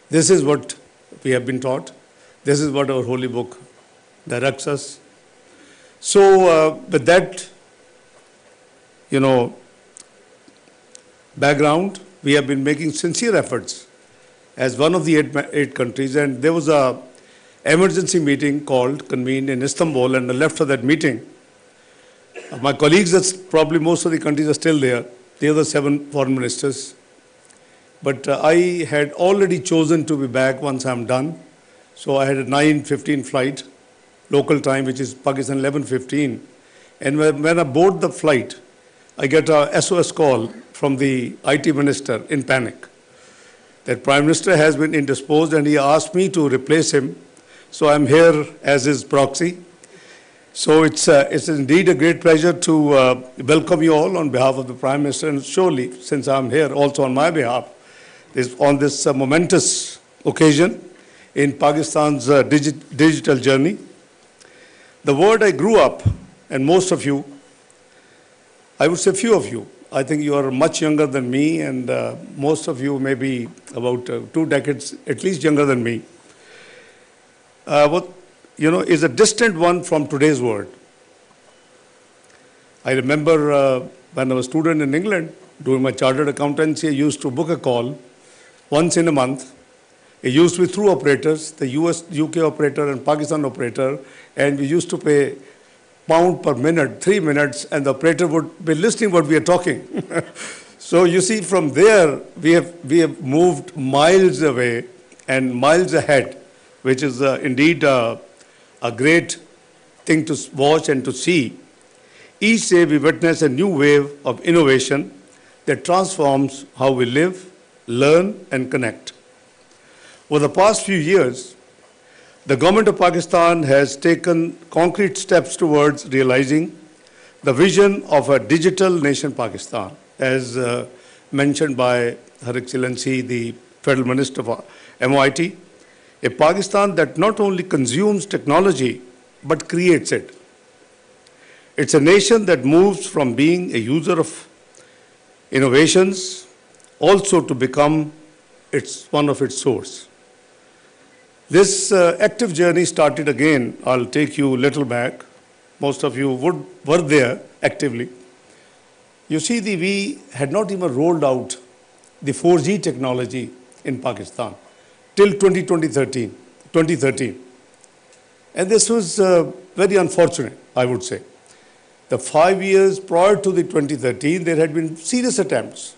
This is what we have been taught. This is what our holy book directs us. So with that, background, we have been making sincere efforts as one of the eight countries, and there was a emergency meeting convened in Istanbul, and on the left of that meeting, my colleagues, probably most of the countries are still there. The other 7 foreign ministers. But I had already chosen to be back once I'm done. So I had a 9:15 flight, local time, which is Pakistan 11:15. And when I board the flight, I get a SOS call from the IT minister in panic. That Prime Minister has been indisposed and he asked me to replace him. So I'm here as his proxy. So it's indeed a great pleasure to welcome you all on behalf of the Prime Minister, and surely, since I'm here, also on my behalf, on this momentous occasion in Pakistan's digital journey. The world I grew up, and most of you, I would say few of you, I think you are much younger than me, and most of you may be about 2 decades at least younger than me. Is a distant one from today's world. I remember when I was a student in England, doing my chartered accountancy, I used to book a call once in a month. It used to be through operators, the US, UK operator and Pakistan operator, and we used to pay £1 per minute, 3 minutes, and the operator would be listening what we are talking. So you see, from there, we have moved miles away and miles ahead, which is indeed a great thing to watch and to see. Each day we witness a new wave of innovation that transforms how we live, learn, and connect. Over the past few years, the government of Pakistan has taken concrete steps towards realizing the vision of a digital nation Pakistan, as mentioned by Her Excellency, the Federal Minister of MOIT, a Pakistan that not only consumes technology, but creates it. It's a nation that moves from being a user of innovations also to become one of its source. This active journey started again. I'll take you a little back. Most of you were there actively. You see, we had not even rolled out the 4G technology in Pakistan till 2013. And this was very unfortunate, I would say. The 5 years prior to the 2013, there had been serious attempts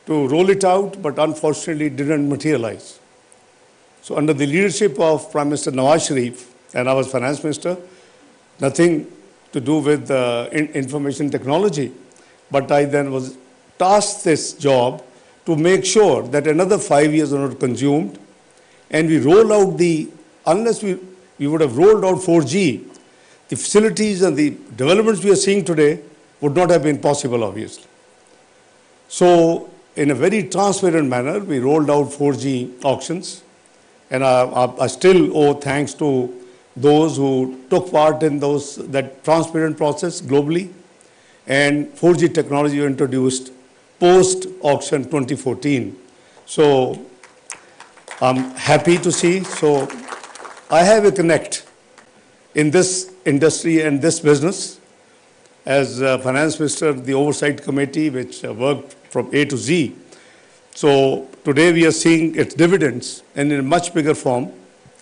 to roll it out, but unfortunately didn't materialize. So under the leadership of Prime Minister Nawaz Sharif, and I was Finance Minister, nothing to do with information technology, but I then was tasked this job to make sure that another 5 years are not consumed, and we roll out unless we would have rolled out 4G, the facilities and the developments we are seeing today would not have been possible, obviously. So in a very transparent manner, we rolled out 4G auctions, and I still owe thanks to those who took part in that transparent process globally, and 4G technology was introduced post-auction 2014. So I'm happy to see. So I have a connect in this industry and this business. As Finance Minister, the Oversight Committee, which worked from A to Z. So today we are seeing its dividends and in a much bigger form,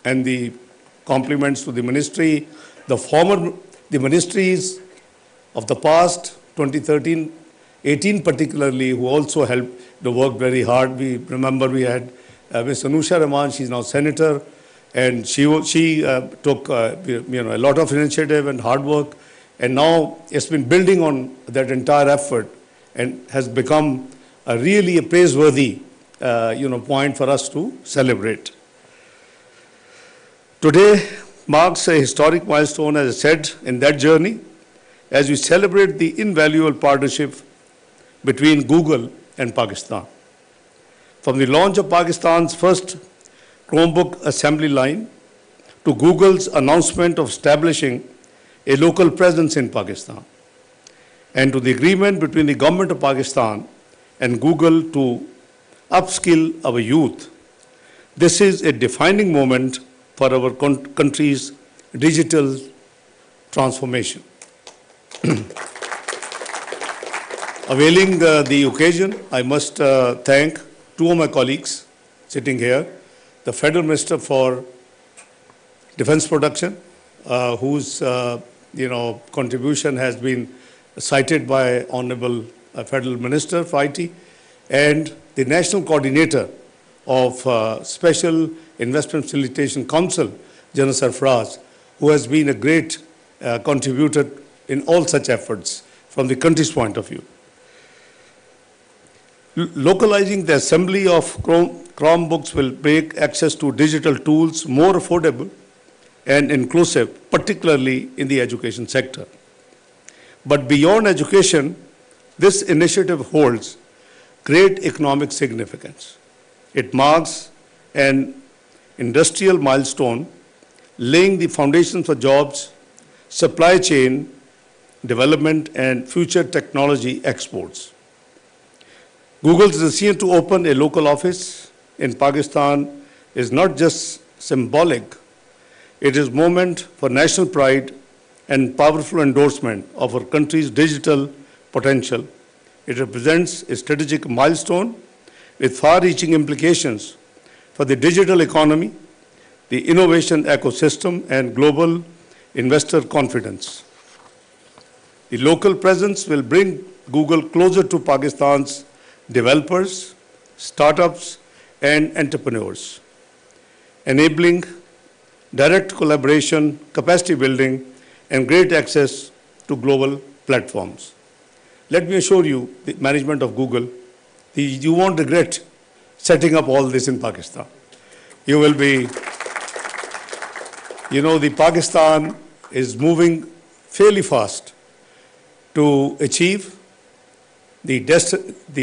and the compliments to the ministry, the ministries of the past, 2013, 18 particularly, who also helped to work very hard. We remember we had Ms. Anusha Rahman, she's now Senator, and she took a lot of initiative and hard work, and now it's been building on that entire effort and has become really a praiseworthy point for us to celebrate. Today marks a historic milestone, as I said, in that journey, as we celebrate the invaluable partnership between Google and Pakistan. From the launch of Pakistan's first Chromebook assembly line to Google's announcement of establishing a local presence in Pakistan, and to the agreement between the government of Pakistan and Google to upskill our youth, This is a defining moment for our country's digital transformation. Availing the occasion, I must thank two of my colleagues sitting here, the Federal Minister for Defense Production, whose contribution has been cited by Honorable Federal Minister for IT, and the National Coordinator of Special Investment Facilitation Council, General Sarfraz, who has been a great contributor in all such efforts from the country's point of view. Localizing the assembly of Chromebooks will make access to digital tools more affordable and inclusive, particularly in the education sector. But beyond education, this initiative holds great economic significance. It marks an industrial milestone, laying the foundation for jobs, supply chain development, and future technology exports. Google's decision to open a local office in Pakistan is not just symbolic, it is a moment for national pride and powerful endorsement of our country's digital potential. It represents a strategic milestone with far-reaching implications for the digital economy, the innovation ecosystem, and global investor confidence. The local presence will bring Google closer to Pakistan's developers, startups, and entrepreneurs, enabling direct collaboration, capacity building, and great access to global platforms. Let me assure you, the management of Google, you won't regret setting up all this in Pakistan. You will be, the Pakistan is moving fairly fast to achieve the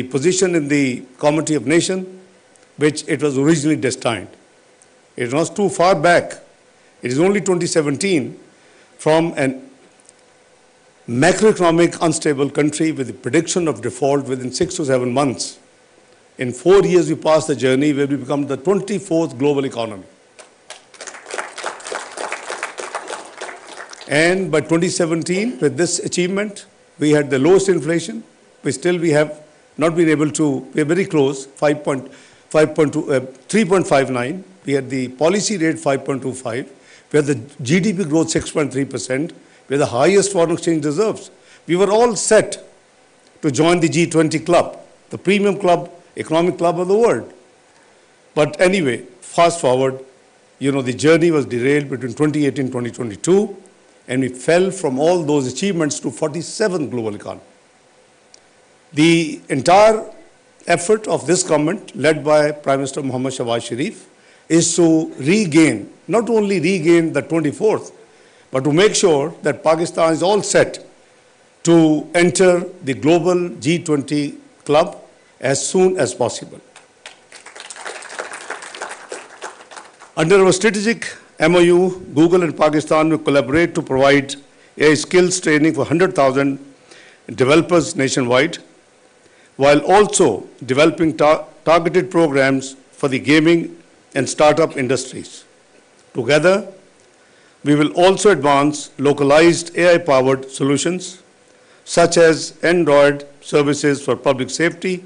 position in the Community of Nations which it was originally destined. It was too far back. It is only 2017 from an macroeconomic unstable country with the prediction of default within 6 to 7 months. In 4 years, we passed the journey where we become the 24th global economy. And by 2017, with this achievement, we had the lowest inflation. We have not been able to, we are very close, 3.59. We had the policy rate 5.25. We had the GDP growth 6.3%. We had the highest foreign exchange reserves. We were all set to join the G20 club, the premium club, economic club of the world. But anyway, fast forward, the journey was derailed between 2018 and 2022, and we fell from all those achievements to 47th global economy. The entire effort of this government, led by Prime Minister Muhammad Shahbaz Sharif, is to regain, not only regain the 24th, but to make sure that Pakistan is all set to enter the global G20 club as soon as possible. Under our strategic MOU, Google and Pakistan will collaborate to provide AI skills training for 100,000 developers nationwide, while also developing targeted programs for the gaming and startup industries. Together, we will also advance localized AI-powered solutions, such as Android services for public safety,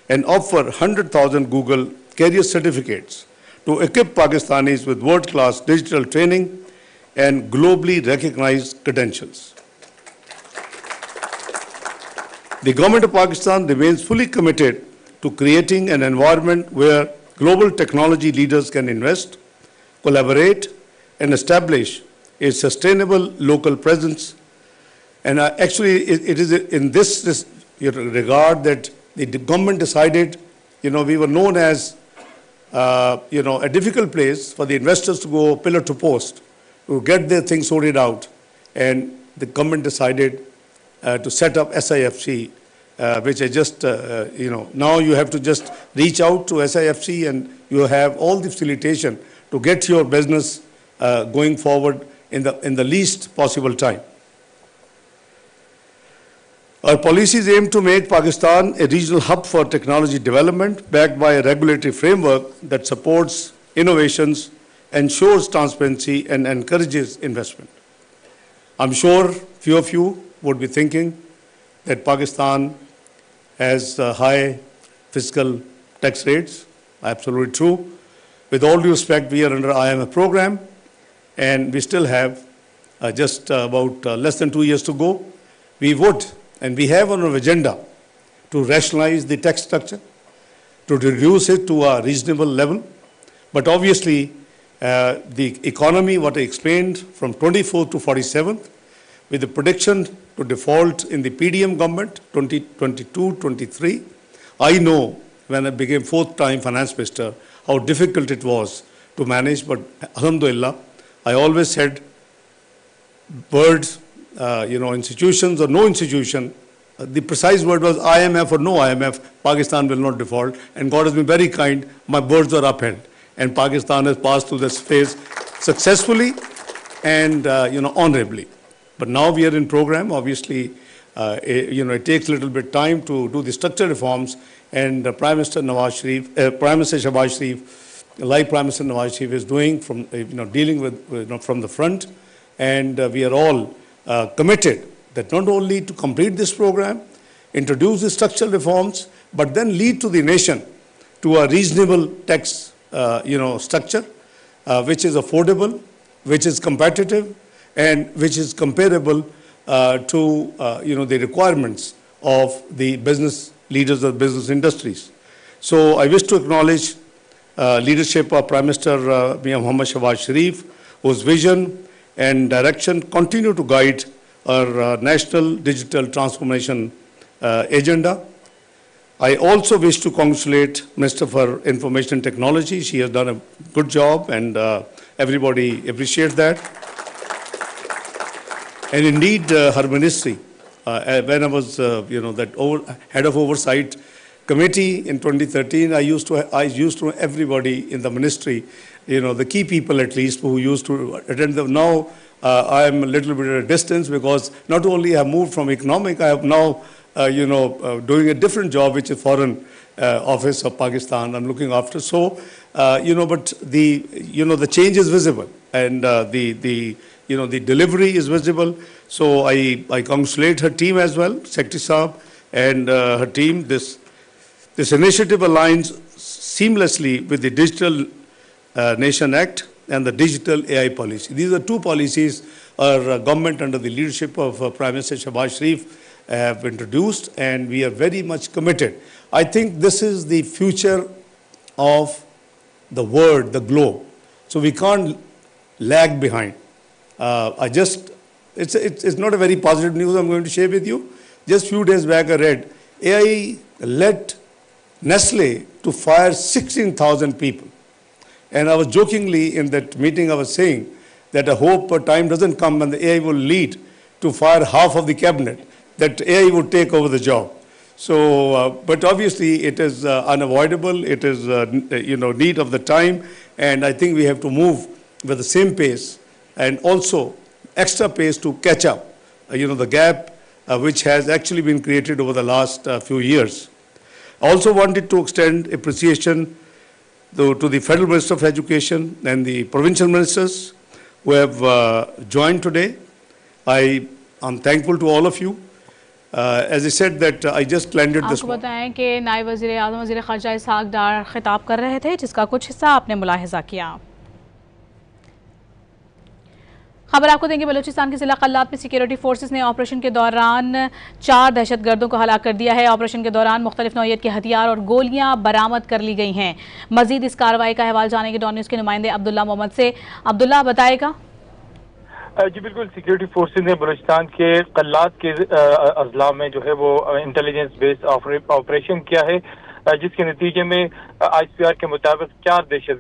and offer 100,000 Google Career Certificates to equip Pakistanis with world-class digital training and globally recognized credentials. The government of Pakistan remains fully committed to creating an environment where global technology leaders can invest, collaborate, and establish a sustainable local presence. And actually, it is in this regard that the government decided, we were known as, a difficult place for the investors to go pillar to post, to get their things sorted out. And the government decided to set up SIFC, which I just, now you have to just reach out to SIFC and you have all the facilitation to get your business going forward in the least possible time. Our policies aim to make Pakistan a regional hub for technology development, backed by a regulatory framework that supports innovations, ensures transparency, and encourages investment. I'm sure few of you would be thinking that Pakistan has high fiscal tax rates. Absolutely true. With all due respect, we are under IMF program, and we still have just about less than 2 years to go. We would, and we have on our agenda, to rationalize the tax structure, to reduce it to a reasonable level. But obviously, the economy, what I explained, from 24th to 47th, with the prediction to default in the PDM government, 2022-23, I know when I became fourth time finance minister, how difficult it was to manage, but alhamdulillah, I always said, words, institutions or no institution, the precise word was IMF or no IMF, Pakistan will not default, and God has been very kind, my words are upheld, and Pakistan has passed through this phase successfully and, honorably. But now we are in program, obviously, it takes a little bit time to do the structural reforms, and Prime Minister Shahbaz Sharif, like Prime Minister Nawaz Sharif is doing from, dealing with, from the front, and we are all committed that not only to complete this program, introduce the structural reforms, but then lead to the nation to a reasonable tax, structure, which is affordable, which is competitive, and which is comparable to, the requirements of the business leaders of business industries. So I wish to acknowledge leadership of Prime Minister Muhammad Shahbaz Sharif, whose vision and direction continue to guide our national digital transformation agenda. I also wish to congratulate Minister for Information and Technology. She has done a good job, and everybody appreciates that. And indeed, her ministry, when I was, head of oversight committee in 2013, I used to know everybody in the ministry, the key people at least who used to attend them. Now, I am a little bit at a distance because not only have moved from economic, I have now, doing a different job, which is Foreign Office of Pakistan I'm looking after. So, but the change is visible, and the delivery is visible. So I congratulate her team as well, Secretary Saab and her team. This initiative aligns seamlessly with the Digital Nation Act and the Digital AI policy. These are two policies our government under the leadership of Prime Minister Shahbaz Sharif have introduced, and we are very much committed. I think this is the future of the world, the globe. So we can't lag behind. It's not a very positive news I'm going to share with you. Just few days back I read, AI led Nestle to fire 16,000 people. And I was jokingly in that meeting, I was saying that I hope a time doesn't come when the AI will lead to fire half of the cabinet, that AI would take over the job. So, but obviously it is unavoidable. It is, need of the time. And I think we have to move with the same pace and also extra pace to catch up, the gap which has actually been created over the last few years. I also wanted to extend appreciation to the Federal Minister of Education and the provincial ministers who have joined today. I am thankful to all of you. As I said that I just landed this आपको बताएं कि नायब वज़ीर आज़म वज़ीर ख़ारजा इसहाक़ डार खिताब कर रहे थे, जिसका कुछ हिस्सा आपने मुलाहिज़ा किया। खबर आपको देंगे, बलूचिस्तान के ज़िला कल्लात में सिक्योरिटी फोर्सेस ने ऑपरेशन के दौरान 4 दहशतगर्दों को हलाक कर दिया है। ऑपरेशन के दौरान मुख्तलिफ नौइयत के हथियार और गोलियां बरामद कर ली गई हैं। मजीद इस कार्रवाई का अहवाल जानेंगे डॉन न्यूज़ के नुमाइंदे अब्दुल्ला मोहम्मद से। अब्दुल्ला, बताएगा। जी बिल्कुल, सिक्योरिटी फोर्सेज ने बलूचिस्तान के कल्लात के अजला में जो है वो इंटेलिजेंस बेस्ड ऑपरेशन किया है, जिसके नतीजे में ICR के मुताबिक 4 दहशत